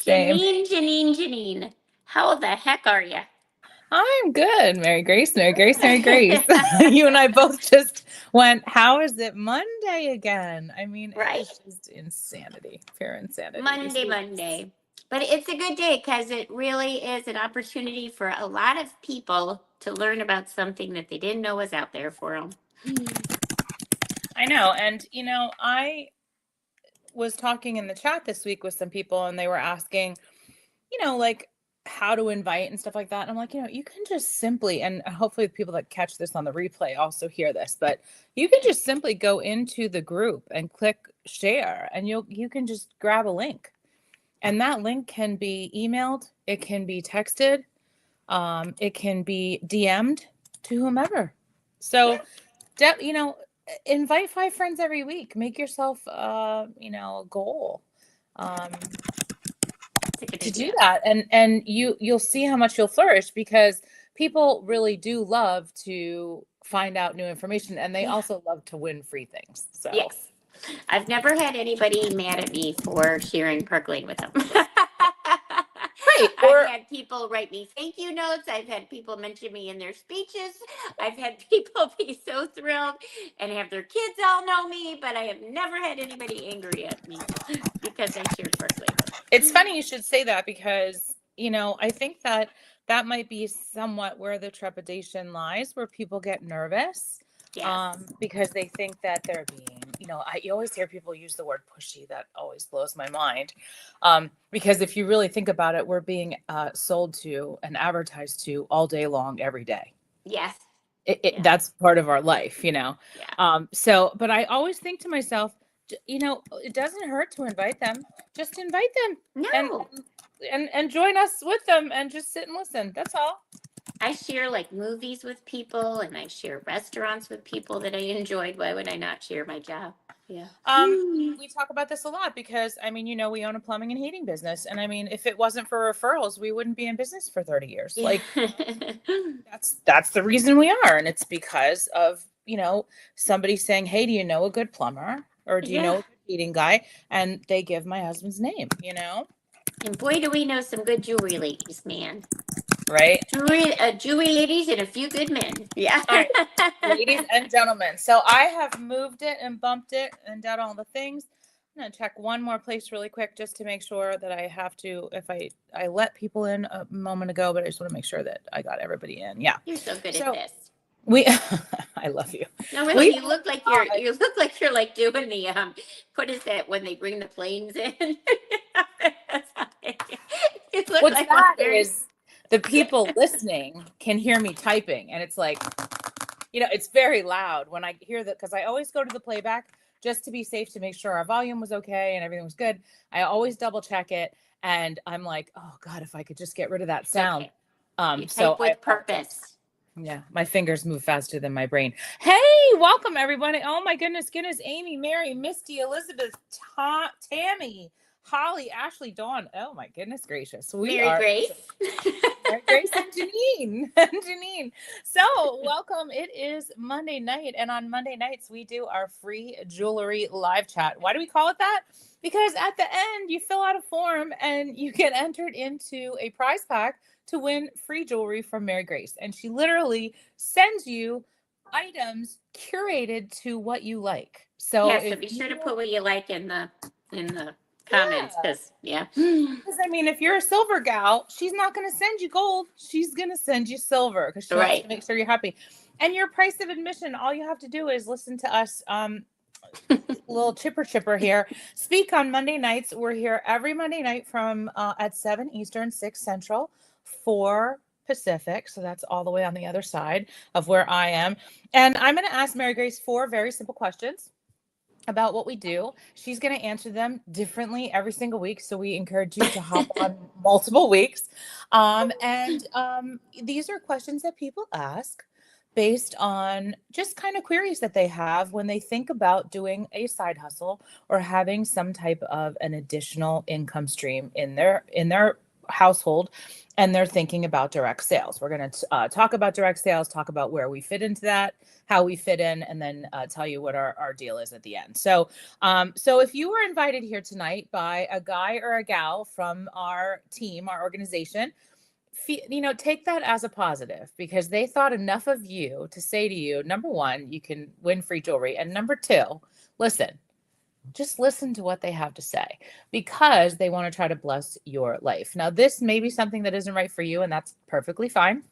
Same. Janine. How the heck are you? I'm good. Mary Grace, Mary Grace, Mary Grace. You and I both just went, how is it Monday again? I mean, it Right? is just insanity, pure insanity these Monday, weeks. Monday. But it's a good day because it really is an opportunity for a lot of people to learn about something that they didn't know was out there for them. I know. And, I was talking in the chat this week with some people and they were asking, like how to invite and stuff like that. And I'm like, you can just simply, and hopefully the people that catch this on the replay also hear this, but you can just simply go into the group and click share and you can just grab a link. And that link can be emailed, it can be texted, it can be DM'd to whomever. So, invite 5 friends every week. Make yourself, a goal. To do that, and you'll see how much you'll flourish because people really do love to find out new information and they also love to win free things. So yes, I've never had anybody mad at me for sharing Percolate with them. right, I've had people write me thank you notes. I've had people mention me in their speeches. I've had people be so thrilled and have their kids all know me, but I have never had anybody angry at me because I shared Percolate. it's funny you should say that because I think that might be somewhat where the trepidation lies, where people get nervous. Yes. Because they think that they're being, you always hear people use the word pushy. That always blows my mind. Because if you really think about it, we're being sold to and advertised to all day long, every day. Yes. That's part of our life, Yeah. But I always think to myself, it doesn't hurt to invite them. Just invite them No. and join us with them and just sit and listen. That's all. I share like movies with people and I share restaurants with people that I enjoyed. Why would I not share my job? Yeah. We talk about this a lot because we own a plumbing and heating business. And I mean, if it wasn't for referrals, we wouldn't be in business for 30 years. Yeah. Like that's the reason we are. And it's because of, somebody saying, hey, do you know a good plumber? Or do you know a good heating guy? And they give my husband's name, And boy, do we know some good jewelry ladies, man. Right? Jewelry ladies and a few good men. Yeah. All right, ladies and gentlemen. So I have moved it and bumped it and done all the things. I'm going to check one more place really quick just to make sure that I have to, if I let people in a moment ago, but I just want to make sure that I got everybody in. Yeah. You're so good at this. I love you. No, really, you look like you're like doing the what is that when they bring the planes in? You look What's like that is the people listening can hear me typing and it's like, it's very loud when I hear that because I always go to the playback just to be safe to make sure our volume was okay and everything was good. I always double check it and I'm like, oh God, if I could just get rid of that sound. Okay. You type with purpose. Yeah, my fingers move faster than my brain. Hey, welcome everybody. Oh my goodness, Amy, Mary, Misty, Elizabeth, Tammy, Holly, Ashley, Dawn. Oh my goodness gracious. Mary Grace. Mary Grace and Janine. So welcome. It is Monday night. And on Monday nights, we do our free jewelry live chat. Why do we call it that? Because at the end, you fill out a form and you get entered into a prize pack to win free jewelry from Mary Grace. And she literally sends you items curated to what you like. So be sure to put what you like in the comments because because I mean, if you're a silver gal, she's not going to send you gold. She's going to send you silver because she wants to make sure you're happy. And your price of admission, all you have to do is listen to us, little chipper here, speak on Monday nights. We're here every Monday night from at 7 Eastern, 6 Central, 4 Pacific. So that's all the way on the other side of where I am. And I'm going to ask Mary Grace 4 very simple questions about what we do. She's going to answer them differently every single week. So we encourage you to hop on multiple weeks. These are questions that people ask based on just kind of queries that they have when they think about doing a side hustle or having some type of an additional income stream in their household and they're thinking about direct sales. We're going to talk about direct sales, talk about where we fit into that, how we fit in, and then tell you what our deal is at the end. So if you were invited here tonight by a guy or a gal from our team, our organization, take that as a positive, because they thought enough of you to say to you, number one, you can win free jewelry. And number two, just listen to what they have to say, because they want to try to bless your life. Now, this may be something that isn't right for you, and that's perfectly fine.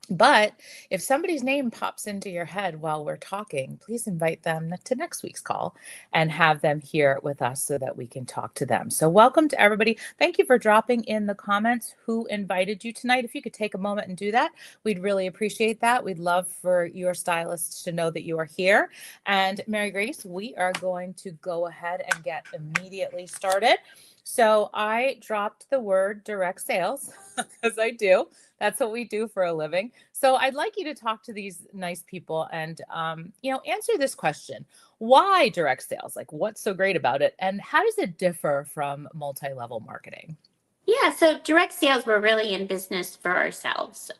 But if somebody's name pops into your head while we're talking, please invite them to next week's call and have them here with us so that we can talk to them. So welcome to everybody. Thank you for dropping in the comments who invited you tonight. If you could take a moment and do that, we'd really appreciate that. We'd love for your stylists to know that you are here. And Mary Grace, we are going to go ahead and get immediately started. So I dropped the word direct sales because I do. That's what we do for a living. So I'd like you to talk to these nice people and, answer this question. Why direct sales? Like, what's so great about it? And how does it differ from multi-level marketing? Yeah, so direct sales, we're really in business for ourselves.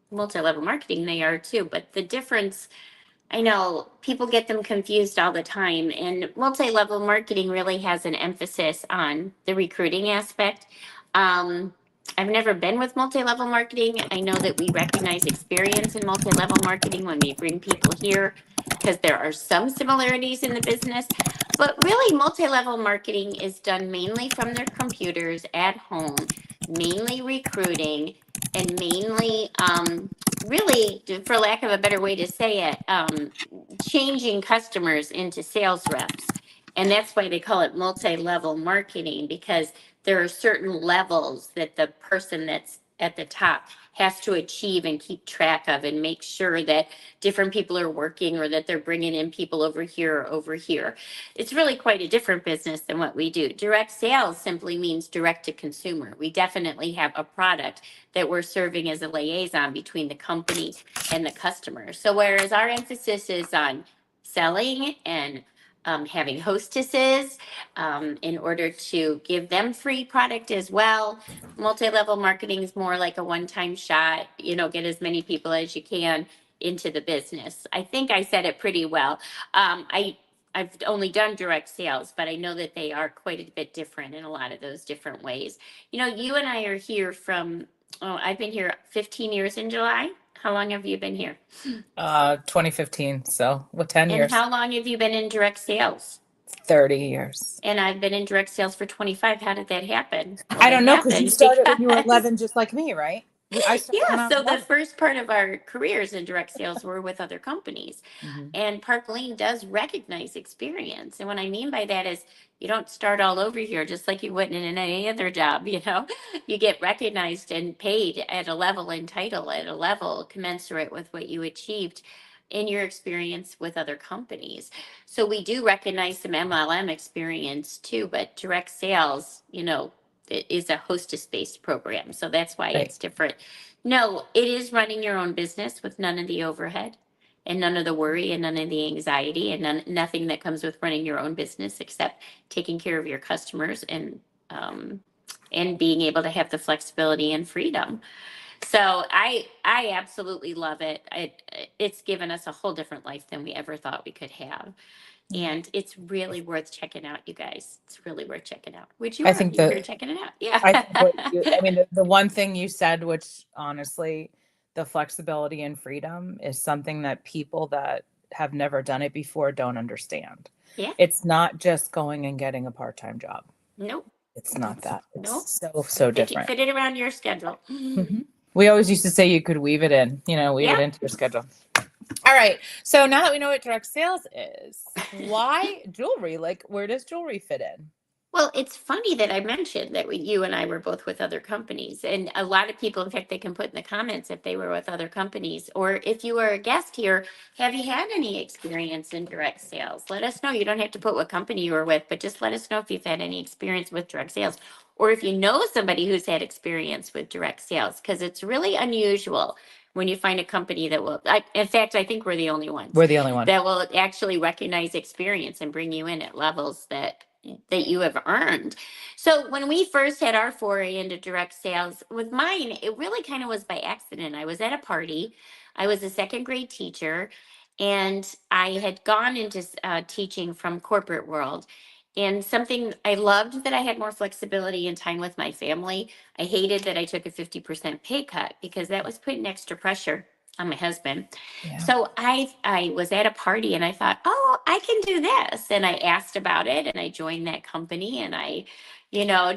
Multi-level marketing, they are too. But the difference, I know people get them confused all the time. And multi-level marketing really has an emphasis on the recruiting aspect. I've never been with multi-level marketing. I know that we recognize experience in multi-level marketing when we bring people here, because there are some similarities in the business. But really, multi-level marketing is done mainly from their computers at home, mainly recruiting, and mainly, really, for lack of a better way to say it, changing customers into sales reps. And that's why they call it multi-level marketing, because there are certain levels that the person that's at the top has to achieve and keep track of, and make sure that different people are working, or that they're bringing in people over here or over here. It's really quite a different business than what we do. Direct sales simply means direct to consumer. We definitely have a product that we're serving as a liaison between the company and the customer. So whereas our emphasis is on selling and having hostesses in order to give them free product as well. Multi-level marketing is more like a one-time shot, get as many people as you can into the business. I think I said it pretty well. I've only done direct sales, but I know that they are quite a bit different in a lot of those different ways. You and I are here I've been here 15 years in July. How long have you been here? 2015. So 10 years. And how long have you been in direct sales? 30 years. And I've been in direct sales for 25. How did that happen? Well, I don't know, because you started when you were 11, just like me, right? Yeah, so the first part of our careers in direct sales were with other companies. Mm-hmm. And Park Lane does recognize experience. And what I mean by that is you don't start all over here just like you wouldn't in any other job, You get recognized and paid at a level and title at a level commensurate with what you achieved in your experience with other companies. So we do recognize some MLM experience too, but direct sales, it is a hostess-based program. So that's why it's different. No, it is running your own business with none of the overhead and none of the worry and none of the anxiety and nothing that comes with running your own business, except taking care of your customers and being able to have the flexibility and freedom. So I absolutely love it. It's given us a whole different life than we ever thought we could have. And it's really worth checking out, you guys. It's really worth checking out. Which you are checking it out. Yeah. I think the one thing you said, which honestly, the flexibility and freedom is something that people that have never done it before don't understand. Yeah. It's not just going and getting a part-time job. Nope. It's not that. It's so different. Fit it around your schedule. Mm-hmm. We always used to say you could weave it in, weave it into your schedule. All right. So now that we know what direct sales is, why jewelry? Like, where does jewelry fit in? Well, it's funny that I mentioned that you and I were both with other companies. And a lot of people, in fact, they can put in the comments if they were with other companies. Or if you were a guest here, have you had any experience in direct sales? Let us know. You don't have to put what company you were with, but just let us know if you've had any experience with direct sales. Or if you know somebody who's had experience with direct sales, because it's really unusual when you find a company that will, in fact, I think we're the only ones. We're the only one that will actually recognize experience and bring you in at levels that you have earned. So when we first had our foray into direct sales with mine, it really kind of was by accident. I was at a party. I was a second grade teacher, and I had gone into teaching from corporate world. And something I loved that I had more flexibility and time with my family. I hated that I took a 50% pay cut because that was putting extra pressure on my husband. Yeah. So I was at a party and I thought, oh, I can do this. And I asked about it and I joined that company and I,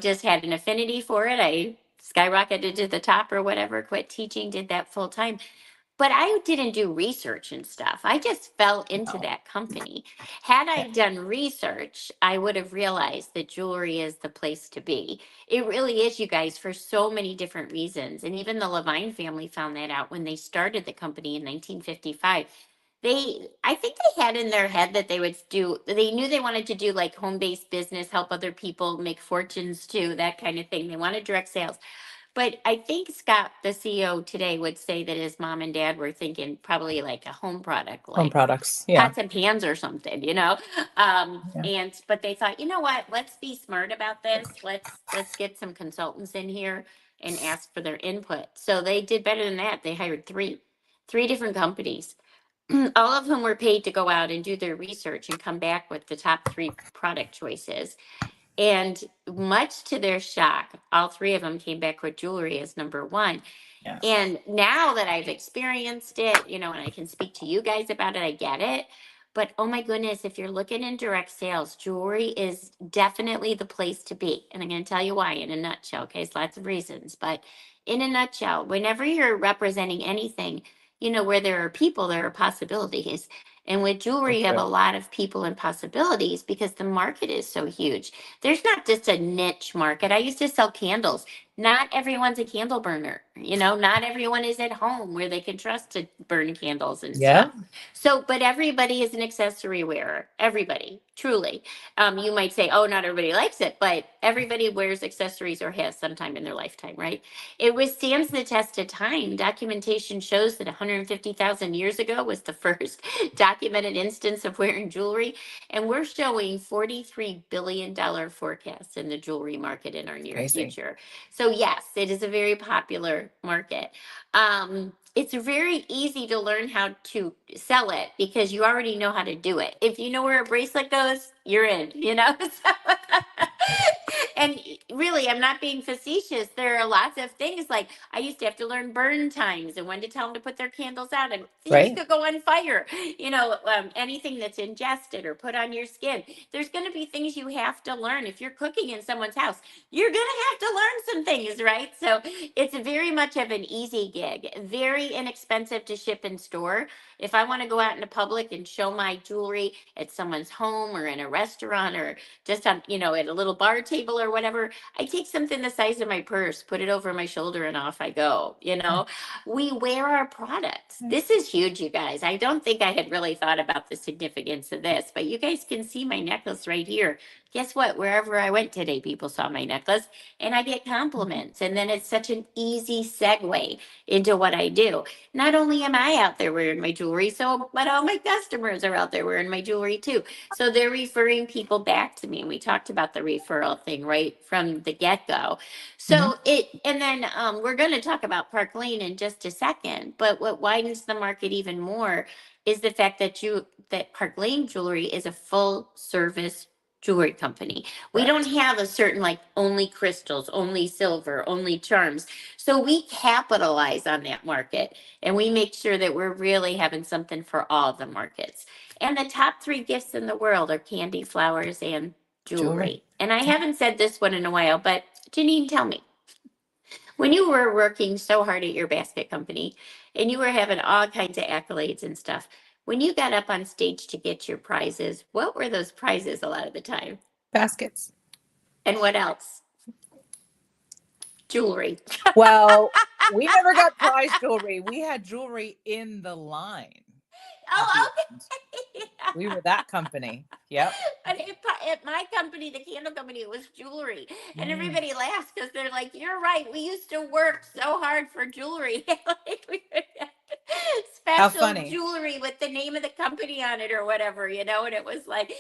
just had an affinity for it. I skyrocketed to the top or whatever, quit teaching, did that full time. But I didn't do research and stuff. I just fell into No. that company. Had I done research, I would have realized that jewelry is the place to be. It really is, you guys, for so many different reasons. And even the Levine family found that out when they started the company in 1955. I think they had in their head that they knew they wanted to do like home-based business, help other people make fortunes too, that kind of thing. They wanted direct sales. But I think Scott, the CEO today, would say that his mom and dad were thinking probably like a home product, Home like products. Yeah. pots and pans or something, but they thought, you know what, let's be smart about this. Let's get some consultants in here and ask for their input. So they did better than that. They hired three different companies, all of whom were paid to go out and do their research and come back with the top 3 product choices. And much to their shock, all 3 of them came back with jewelry as number 1. Yes. And now that I've experienced it, and I can speak to you guys about it, I get it. But oh my goodness, if you're looking in direct sales, jewelry is definitely the place to be. And I'm going to tell you why in a nutshell. Okay, it's lots of reasons. But in a nutshell, whenever you're representing anything, where there are people, there are possibilities. And with jewelry, you have a lot of people and possibilities because the market is so huge. There's not just a niche market. I used to sell candles. Not everyone's a candle burner. Not everyone is at home where they can trust to burn candles and stuff. So, but everybody is an accessory wearer. Everybody, truly. You might say, oh, not everybody likes it, but everybody wears accessories or has sometime in their lifetime, right? It withstands the test of time. Documentation shows that 150,000 years ago was the first documented instance of wearing jewelry. And we're showing $43 billion forecasts in the jewelry market in our near future. So yes, it is a very popular market. It's very easy to learn how to sell it because you already know how to do it. If you know where a bracelet goes, you're in, And really, I'm not being facetious. There are lots of things like I used to have to learn burn times and when to tell them to put their candles out and things could go on fire. Anything that's ingested or put on your skin. There's going to be things you have to learn. If you're cooking in someone's house, you're going to have to learn some things, right? So it's very much of an easy gig, very inexpensive to ship and store. If I want to go out into public and show my jewelry at someone's home or in a restaurant or just on, at a little bar table or whatever, I take something the size of my purse, put it over my shoulder and off I go, We wear our products. This is huge, you guys. I don't think I had really thought about the significance of this, but you guys can see my necklace right here. Guess what? Wherever I went today, people saw my necklace and I get compliments. And then it's such an easy segue into what I do. Not only am I out there wearing my jewelry, but all my customers are out there wearing my jewelry too. So they're referring people back to me. And we talked about the referral thing right from the get-go. So and then we're going to talk about Park Lane in just a second. But what widens the market even more is the fact that Park Lane Jewelry is a full service jewelry company. We don't have a certain only crystals, only silver, only charms. So we capitalize on that market and we make sure that we're really having something for all the markets. And the top 3 gifts in the world are candy, flowers, and jewelry. And I haven't said this one in a while, but Janine, tell me, when you were working so hard at your basket company and you were having all kinds of accolades and stuff, when you got up on stage to get your prizes, what were those prizes a lot of the time? Baskets. And what else? Jewelry. Well, we never got prize jewelry. We had jewelry in the line. Oh, okay. We were that company. Yep. But at my company, the candle company, it was jewelry. And everybody laughs because they're like, you're right. We used to work so hard for jewelry. special jewelry with the name of the company on it or whatever, and it was like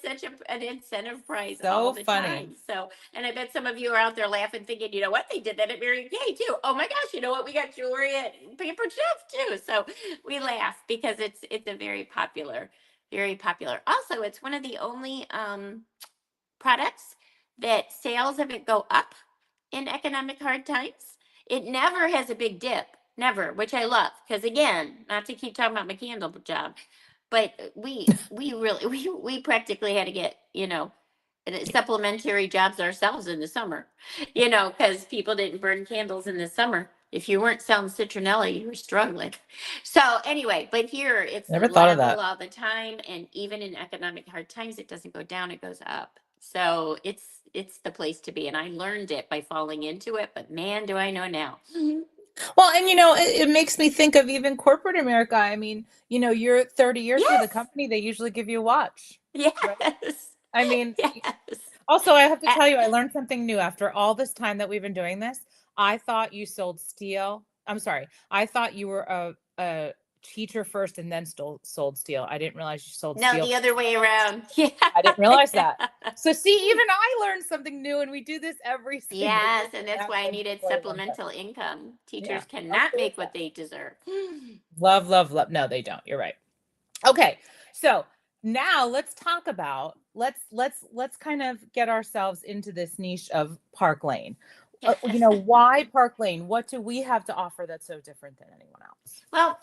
such an incentive prize all the time. So, and I bet some of you are out there laughing, thinking, you know what, they did that at Mary Kay too. Oh my gosh, you know what, we got jewelry at Paper Chef too. So we laugh because it's a very popular, very popular. Also, it's one of the only products that sales of it go up in economic hard times. It never has a big dip, never, which I love. Because again, not to keep talking about my candle job, but we really we practically had to get supplementary jobs ourselves in the summer, because people didn't burn candles in the summer. If you weren't selling citronella, you were struggling. So anyway, but here it's Never thought of that. level all the time, and even in economic hard times, it doesn't go down; it goes up. So it's the place to be, and I learned it by falling into it. But man, do I know now. Well, and it makes me think of even corporate America. I mean, you're 30 years with a company, they usually give you a watch. Yes. Right? I mean, yes. Also, I have to tell you, I learned something new after all this time that we've been doing this. I thought you sold steel. I'm sorry. I thought you were a teacher first and then sold steel. I didn't realize you sold steel. No, the other way around. Yeah. I didn't realize that. So see, even I learned something new, and we do this every single day. Yes, and that's why I needed supplemental income. Teachers cannot make what they deserve. Love, love, love. No, they don't. You're right. Okay. So now let's talk about let's kind of get ourselves into this niche of Park Lane. Why Park Lane? What do we have to offer that's so different than anyone else? Well,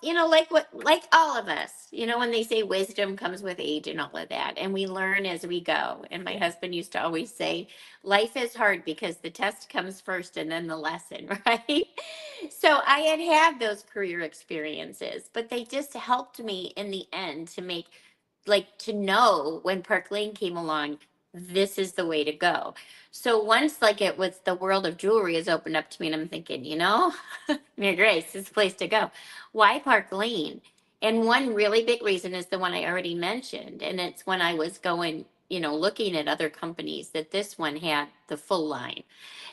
like all of us, when they say wisdom comes with age and all of that, and we learn as we go. And my husband used to always say, life is hard because the test comes first and then the lesson, right? So I had those career experiences, but they just helped me in the end to know when Park Lane came along, this is the way to go. So once it was the world of jewelry has opened up to me, and I'm thinking, Mary Grace, this is the place to go. Why Park Lane? And one really big reason is the one I already mentioned. And it's when I was going, looking at other companies, that this one had the full line.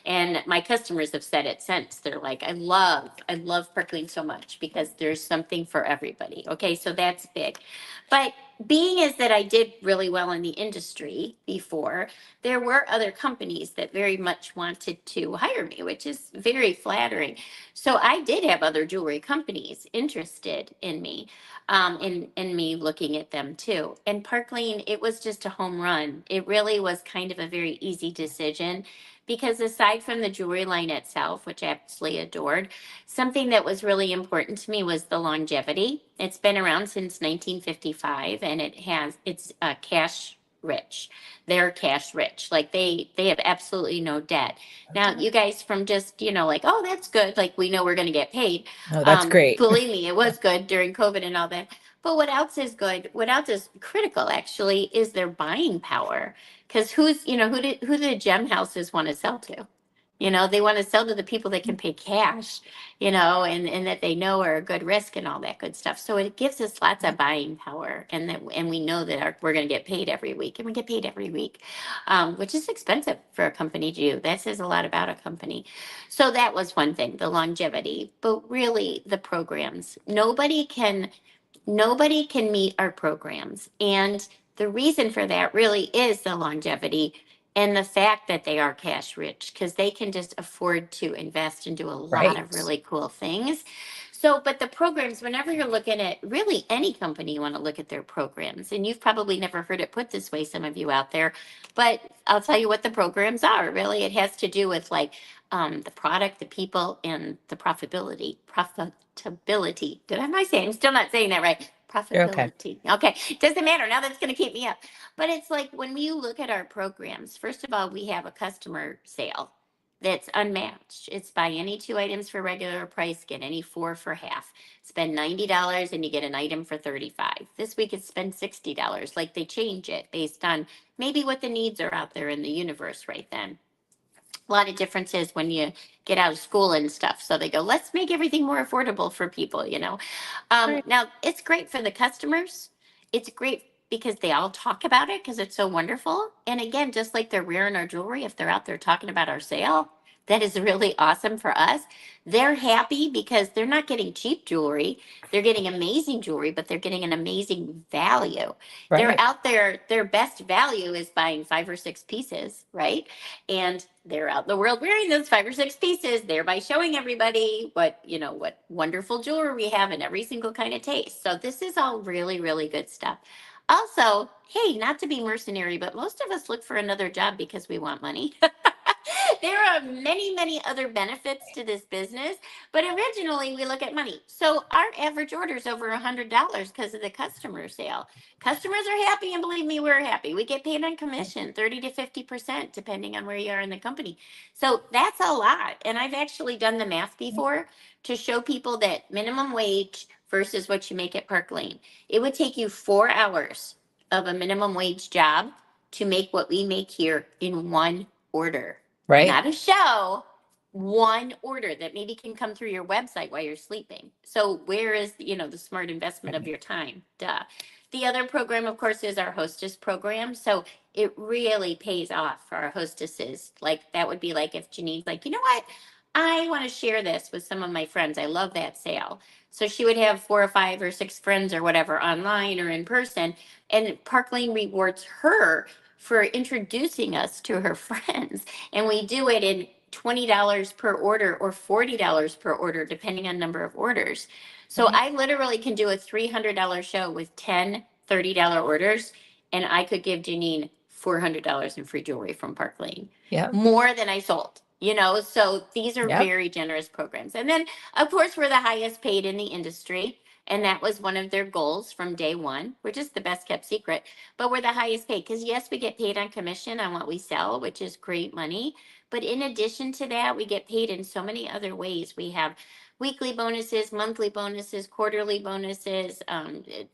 And my customers have said it since. They're like, I love Park Lane so much because there's something for everybody. Okay, so that's big. But being is that I did really well in the industry before, there were other companies that very much wanted to hire me, which is very flattering. So I did have other jewelry companies interested in me, in me looking at them too. And Park Lane, it was just a home run. It really was kind of a very easy decision. Because aside from the jewelry line itself, which I absolutely adored, something that was really important to me was the longevity. It's been around since 1955, and it's cash rich. They're cash rich. Like they have absolutely no debt. Now, you guys from just, oh, that's good. Like we know we're going to get paid. Oh, that's great. Believe me, it was good during COVID and all that. But what else is good? What else is critical actually is their buying power. Because who do the gem houses want to sell to? They want to sell to the people that can pay cash, and that they know are a good risk and all that good stuff. So it gives us lots of buying power, and we know that we're going to get paid every week, and we get paid every week, which is expensive for a company to do. That says a lot about a company. So that was one thing, the longevity, but really the programs. Nobody can meet our programs, and the reason for that really is the longevity and the fact that they are cash rich, because they can just afford to invest and do a lot of really cool things. So, but the programs, whenever you're looking at really any company, you want to look at their programs. And you've probably never heard it put this way, some of you out there, but I'll tell you what the programs are. Really, it has to do with the product, the people, and the profitability. Profitability. I'm still not saying that right. Profitability. Okay. Doesn't matter. Now that's going to keep me up. But it's like when you look at our programs, first of all, we have a customer sale that's unmatched. It's buy any 2 items for regular price, get any 4 for half. Spend $90 and you get an item for $35. This week it's spend $60. Like they change it based on maybe what the needs are out there in the universe right then. A lot of differences when you get out of school and stuff. So they go, let's make everything more affordable for people, Now, it's great for the customers. It's great because they all talk about it because it's so wonderful. And again, just like they're wearing our jewelry, if they're out there talking about our sale, that is really awesome for us. They're happy because they're not getting cheap jewelry. They're getting amazing jewelry, but they're getting an amazing value. Right. They're out there, their best value is buying 5 or 6 pieces, right? And they're out in the world wearing those 5 or 6 pieces, thereby showing everybody what, what wonderful jewelry we have in every single kind of taste. So this is all really, really good stuff. Also, hey, not to be mercenary, but most of us look for another job because we want money. There are many, many other benefits to this business, but originally we look at money. So our average order is over $100 because of the customer sale. Customers are happy, and believe me, we're happy. We get paid on commission, 30 to 50%, depending on where you are in the company. So that's a lot. And I've actually done the math before to show people that minimum wage versus what you make at Park Lane. It would take you 4 hours of a minimum wage job to make what we make here in one order. Right. Not a show, one order that maybe can come through your website while you're sleeping. So where is, the smart investment of your time? Duh. The other program, of course, is our hostess program. So it really pays off for our hostesses. Like that would be like if Janine's like, you know what? I want to share this with some of my friends. I love that sale. So she would have 4 or 5 or 6 friends or whatever online or in person. And Park Lane rewards her for introducing us to her friends. And we do it in $20 per order or $40 per order, depending on number of orders. So I literally can do a $300 show with 10 $30 orders, and I could give Janine $400 in free jewelry from Park Lane. Yeah. More than I sold. So these are very generous programs. And then, of course, we're the highest paid in the industry. And that was one of their goals from day one, which is the best kept secret. But we're the highest paid because, yes, we get paid on commission on what we sell, which is great money. But in addition to that, we get paid in so many other ways. We have weekly bonuses, monthly bonuses, quarterly bonuses,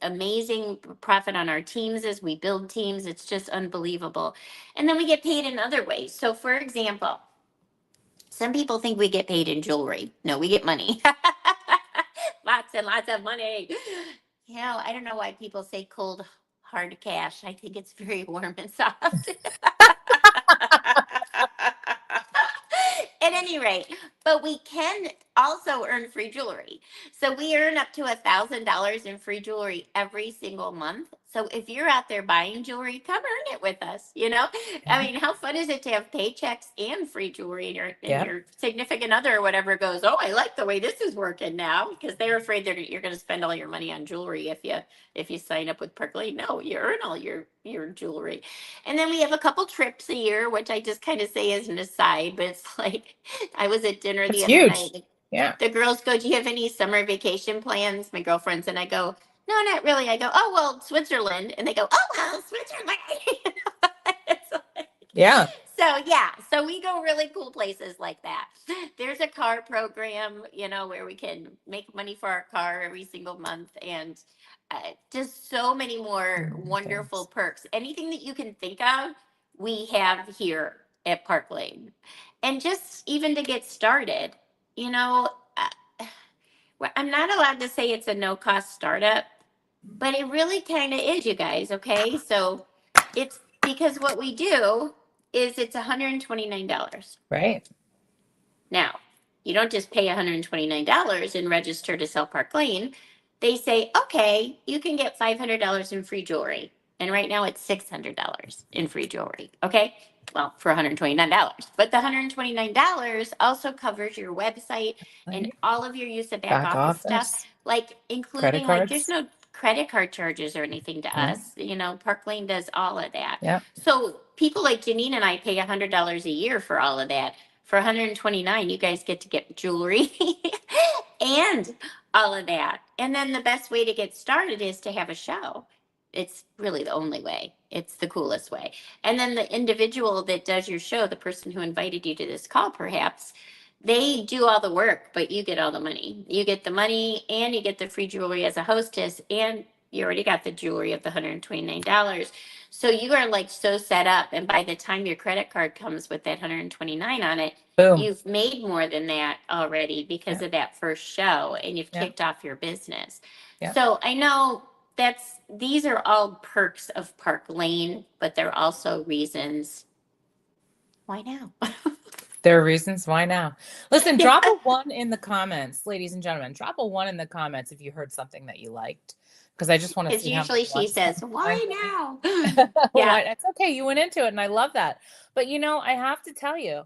amazing profit on our teams as we build teams. It's just unbelievable. And then we get paid in other ways. So, for example, some people think we get paid in jewelry. No, we get money. Lots and lots of money. I don't know why people say cold, hard cash. I think it's very warm and soft. At any rate, but we can also earn free jewelry. So we earn up to $1,000 in free jewelry every single month. So if you're out there buying jewelry, come earn it with us. I mean, how fun is it to have paychecks and free jewelry, and your significant other or whatever goes, oh, I like the way this is working now, because they're afraid that you're going to spend all your money on jewelry if you sign up with Park Lane. No, you earn all your jewelry. And then we have a couple trips a year, which I just kind of say as an aside, but it's like I was at dinner the other night. Yeah. The girls go, do you have any summer vacation plans? My girlfriends. And I go, no, not really. I go, oh, well, Switzerland. And they go, oh, well, Switzerland. Yeah. So we go really cool places like that. There's a car program, where we can make money for our car every single month, and just so many more wonderful perks. Anything that you can think of, we have here at Park Lane. And just even to get started, I'm not allowed to say it's a no-cost startup, but it really kind of is, you guys, okay? So it's because what we do is it's $129. Right. Now, you don't just pay $129 and register to sell Park Lane. They say, okay, you can get $500 in free jewelry. And right now it's $600 in free jewelry, okay? Well, for $129. But the $129 also covers your website and all of your use of back office stuff, like including, like, there's no credit card charges or anything to us. Park Lane does all of that. Yeah. So people like Janine and I pay $100 a year for all of that. For $129, you guys get to get jewelry and all of that. And then the best way to get started is to have a show. It's really the only way. It's the coolest way. And then the individual that does your show, the person who invited you to this call, perhaps, they do all the work, but you get all the money. You get the money and you get the free jewelry as a hostess, and you already got the jewelry of the $129. So you are like so set up. And by the time your credit card comes with that $129 on it, boom, you've made more than that already because of that first show, and you've kicked off your business. So I know these are all perks of Park Lane, but they're also reasons why now. There are reasons why now. Listen, Yeah. drop a 1 in the comments, ladies and gentlemen. Drop a 1 in the comments if you heard something that you liked, because I just want to Because see how usually many she ones says, come behind why me. now? Yeah. Why? It's okay. You went into it, and I love that. But I have to tell you,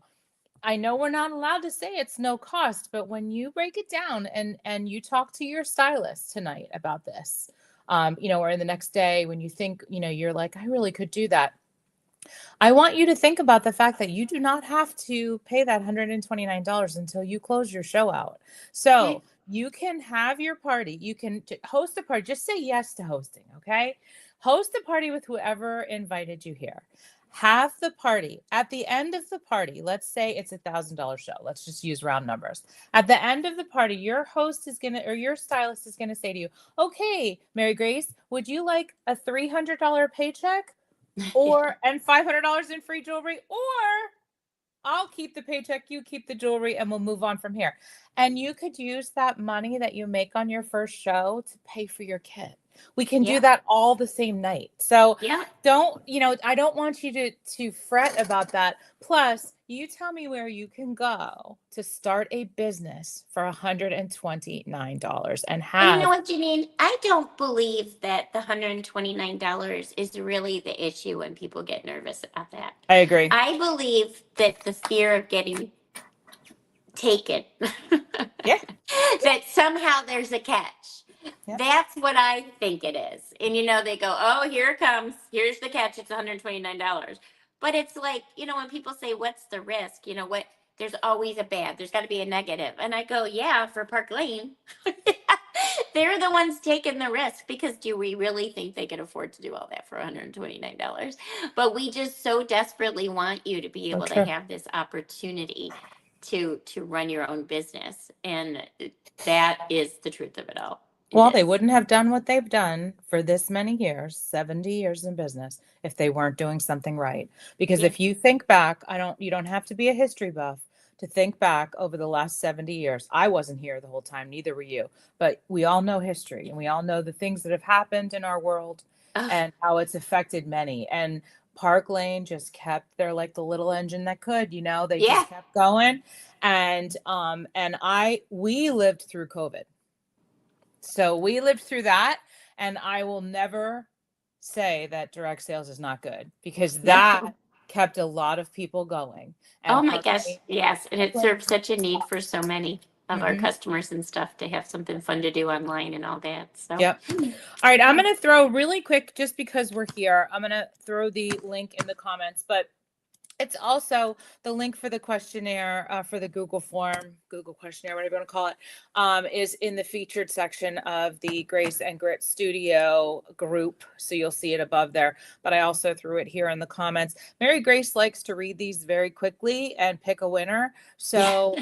I know we're not allowed to say it's no cost, but when you break it down and you talk to your stylist tonight about this, or in the next day when you think, you're like, I really could do that. I want you to think about the fact that you do not have to pay that $129 until you close your show out. So you can have your party. You can host a party. Just say yes to hosting, okay? Host a party with whoever invited you here. Have the party. At the end of the party, let's say it's $1,000 show. Let's just use round numbers. At the end of the party, your host is going to, or your stylist is going to say to you, okay, Mary Grace, would you like a $300 paycheck? And $500 in free jewelry, or I'll keep the paycheck, you keep the jewelry, and we'll move on from here. And you could use that money that you make on your first show to pay for your kit. We can do that all the same night. So I don't want you to fret about that. Plus, you tell me where you can go to start a business for $129 and have. You know what, Janine? I don't believe that the $129 is really the issue when people get nervous about that. I agree. I believe that the fear of getting taken, that somehow there's a catch. Yep. That's what I think it is. And they go, oh, here it comes. Here's the catch. It's $129. But it's like, when people say, what's the risk? What? There's always a bad. There's got to be a negative. And I go, yeah, for Park Lane. They're the ones taking the risk, because do we really think they can afford to do all that for $129? But we just so desperately want you to be able to have this opportunity to run your own business. And that is the truth of it all. Well, they wouldn't have done what they've done for this many years, 70 years in business, if they weren't doing something right. Because if you think back, you don't have to be a history buff to think back over the last 70 years. I wasn't here the whole time, neither were you. But we all know history, and we all know the things that have happened in our world and how it's affected many. And Park Lane just kept, they're like the little engine that could, they just kept going. And we lived through COVID. So we lived through that, and I will never say that direct sales is not good, because that kept a lot of people going. And oh my gosh, yes. And it serves such a need for so many of our customers and stuff to have something fun to do online and all that. So yep. All right, I'm going to throw really quick, just because we're here, I'm going to throw the link in the comments, but it's also the link for the questionnaire, for the Google questionnaire, whatever you want to call it, is in the featured section of the Grace and Grit Studio group. So you'll see it above there. But I also threw it here in the comments. Mary Grace likes to read these very quickly and pick a winner. So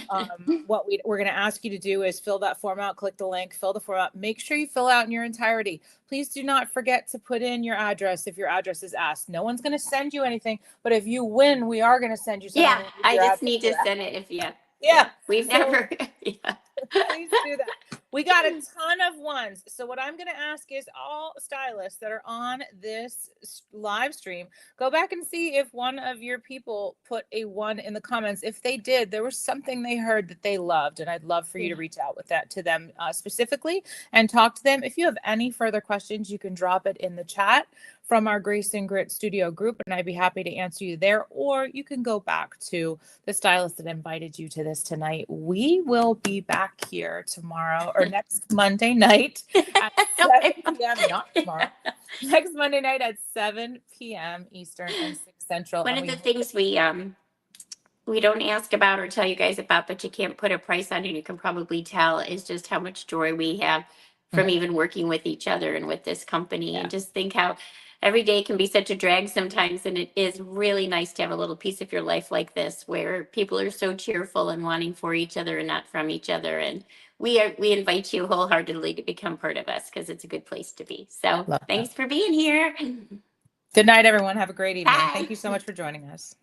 what we're going to ask you to do is fill that form out, click the link, fill the form out. Make sure you fill out in your entirety. Please do not forget to put in your address if your address is asked. No one's going to send you anything, but if you win, we are going to send you something. Yeah, I just need to send it we've never. Please do that. We got a ton of ones. So what I'm going to ask is all stylists that are on this live stream, go back and see if one of your people put a 1 in the comments. If they did, there was something they heard that they loved, and I'd love for you to reach out with that to them specifically and talk to them. If you have any further questions, you can drop it in the chat from our Grace and Grit Studio group, and I'd be happy to answer you there. Or you can go back to the stylist that invited you to this tonight. We will be back here tomorrow, or next Monday night at 7 p.m. Not tomorrow. Next Monday night at 7 p.m. Eastern and 6 Central. One of the things we don't ask about or tell you guys about, but you can't put a price on, and you can probably tell, is just how much joy we have from even working with each other and with this company. And just think how every day can be such a drag sometimes. And it is really nice to have a little piece of your life like this, where people are so cheerful and wanting for each other and not from each other. And we invite you wholeheartedly to become part of us, because it's a good place to be. So thanks for being here. Good night, everyone. Have a great evening. Bye. Thank you so much for joining us.